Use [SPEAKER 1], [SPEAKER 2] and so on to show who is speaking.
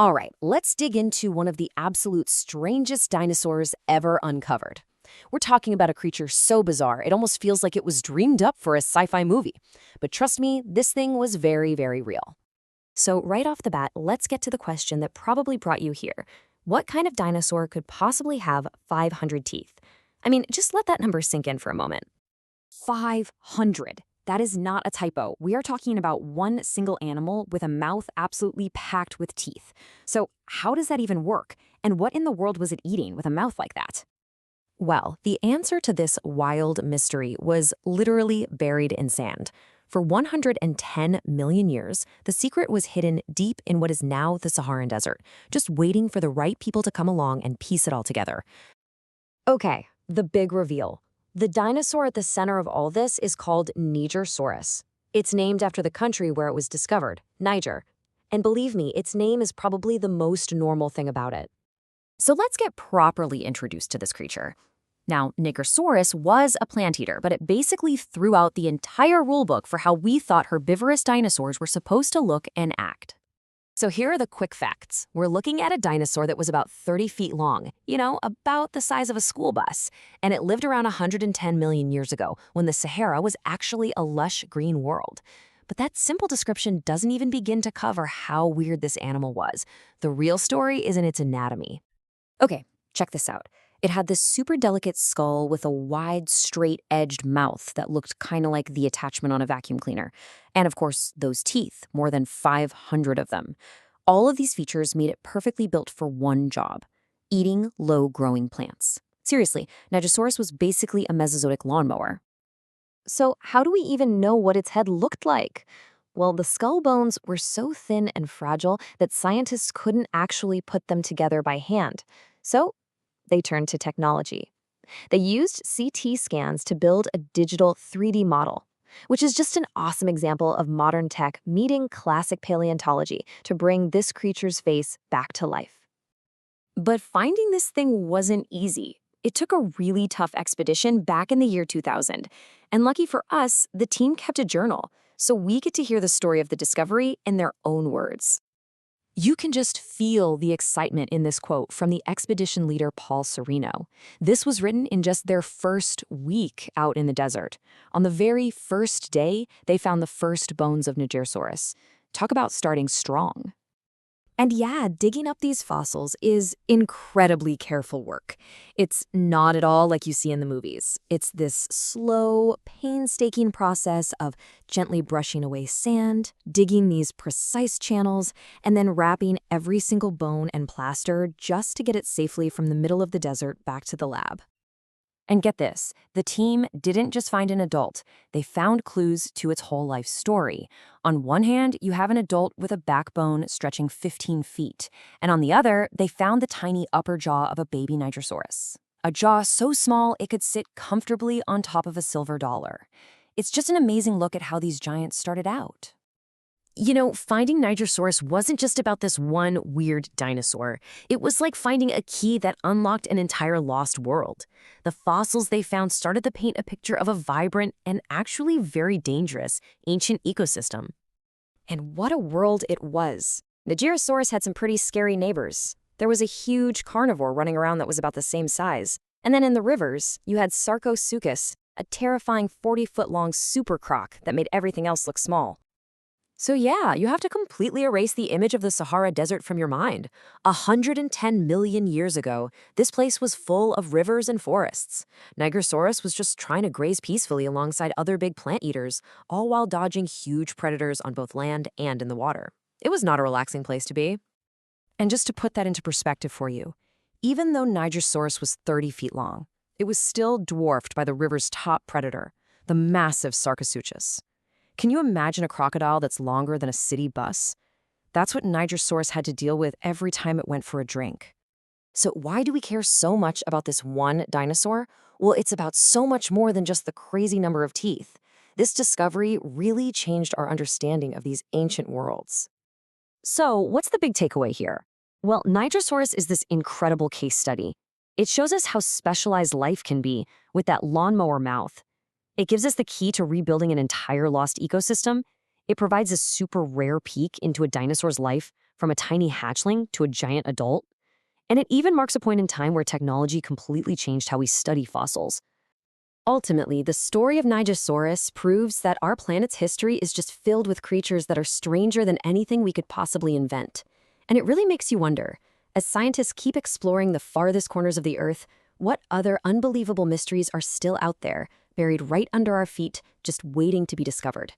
[SPEAKER 1] All right, let's dig into one of the absolute strangest dinosaurs ever uncovered. We're talking about a creature so bizarre, it almost feels like it was dreamed up for a sci-fi movie. But trust me, this thing was very, very real. So right off the bat, let's get to the question that probably brought you here. What kind of dinosaur could possibly have 500 teeth? I mean, just let that number sink in for a moment. 500. That is not a typo. We are talking about one single animal with a mouth absolutely packed with teeth. So how does that even work? And what in the world was it eating with a mouth like that? Well, the answer to this wild mystery was literally buried in sand. For 110 million years, the secret was hidden deep in what is now the Saharan Desert, just waiting for the right people to come along and piece it all together. Okay, the big reveal. The dinosaur at the center of all this is called Nigersaurus. It's named after the country where it was discovered, Niger. And believe me, its name is probably the most normal thing about it. So let's get properly introduced to this creature. Now, Nigersaurus was a plant eater, but it basically threw out the entire rulebook for how we thought herbivorous dinosaurs were supposed to look and act. So here are the quick facts. We're looking at a dinosaur that was about 30 feet long, about the size of a school bus, and it lived around 110 million years ago when the Sahara was actually a lush green world. But that simple description doesn't even begin to cover how weird this animal was. The real story is in its anatomy. Okay, check this out. It had this super delicate skull with a wide, straight-edged mouth that looked kind of like the attachment on a vacuum cleaner. And of course, those teeth, more than 500 of them. All of these features made it perfectly built for one job: eating low-growing plants. Seriously, Nigersaurus was basically a Mesozoic lawnmower. So how do we even know what its head looked like? Well, the skull bones were so thin and fragile that scientists couldn't actually put them together by hand. So they turned to technology. They used CT scans to build a digital 3D model, which is just an awesome example of modern tech meeting classic paleontology to bring this creature's face back to life. But finding this thing wasn't easy. It took a really tough expedition back in the year 2000. And lucky for us, the team kept a journal, so we get to hear the story of the discovery in their own words. You can just feel the excitement in this quote from the expedition leader Paul Sereno. This was written in just their first week out in the desert. On the very first day, they found the first bones of Nigersaurus. Talk about starting strong. And yeah, digging up these fossils is incredibly careful work. It's not at all like you see in the movies. It's this slow, painstaking process of gently brushing away sand, digging these precise channels, and then wrapping every single bone and plaster just to get it safely from the middle of the desert back to the lab. And get this, the team didn't just find an adult, they found clues to its whole life story. On one hand, you have an adult with a backbone stretching 15 feet, and on the other, they found the tiny upper jaw of a baby Nigersaurus. A jaw so small it could sit comfortably on top of a silver dollar. It's just an amazing look at how these giants started out. Finding Nigersaurus wasn't just about this one weird dinosaur. It was like finding a key that unlocked an entire lost world. The fossils they found started to paint a picture of a vibrant and actually very dangerous ancient ecosystem. And what a world it was. Nigersaurus had some pretty scary neighbors. There was a huge carnivore running around that was about the same size. And then in the rivers, you had Sarcosuchus, a terrifying 40-foot-long super croc that made everything else look small. So yeah, you have to completely erase the image of the Sahara Desert from your mind. 110 million years ago, this place was full of rivers and forests. Nigersaurus was just trying to graze peacefully alongside other big plant eaters, all while dodging huge predators on both land and in the water. It was not a relaxing place to be. And just to put that into perspective for you, even though Nigersaurus was 30 feet long, it was still dwarfed by the river's top predator, the massive Sarcosuchus. Can you imagine a crocodile that's longer than a city bus? That's what Nigersaurus had to deal with every time it went for a drink. So why do we care so much about this one dinosaur? Well, it's about so much more than just the crazy number of teeth. This discovery really changed our understanding of these ancient worlds. So what's the big takeaway here? Well, Nigersaurus is this incredible case study. It shows us how specialized life can be with that lawnmower mouth. It gives us the key to rebuilding an entire lost ecosystem. It provides a super rare peek into a dinosaur's life from a tiny hatchling to a giant adult. And it even marks a point in time where technology completely changed how we study fossils. Ultimately, the story of Nigersaurus proves that our planet's history is just filled with creatures that are stranger than anything we could possibly invent. And it really makes you wonder, as scientists keep exploring the farthest corners of the Earth, what other unbelievable mysteries are still out there, buried right under our feet, just waiting to be discovered?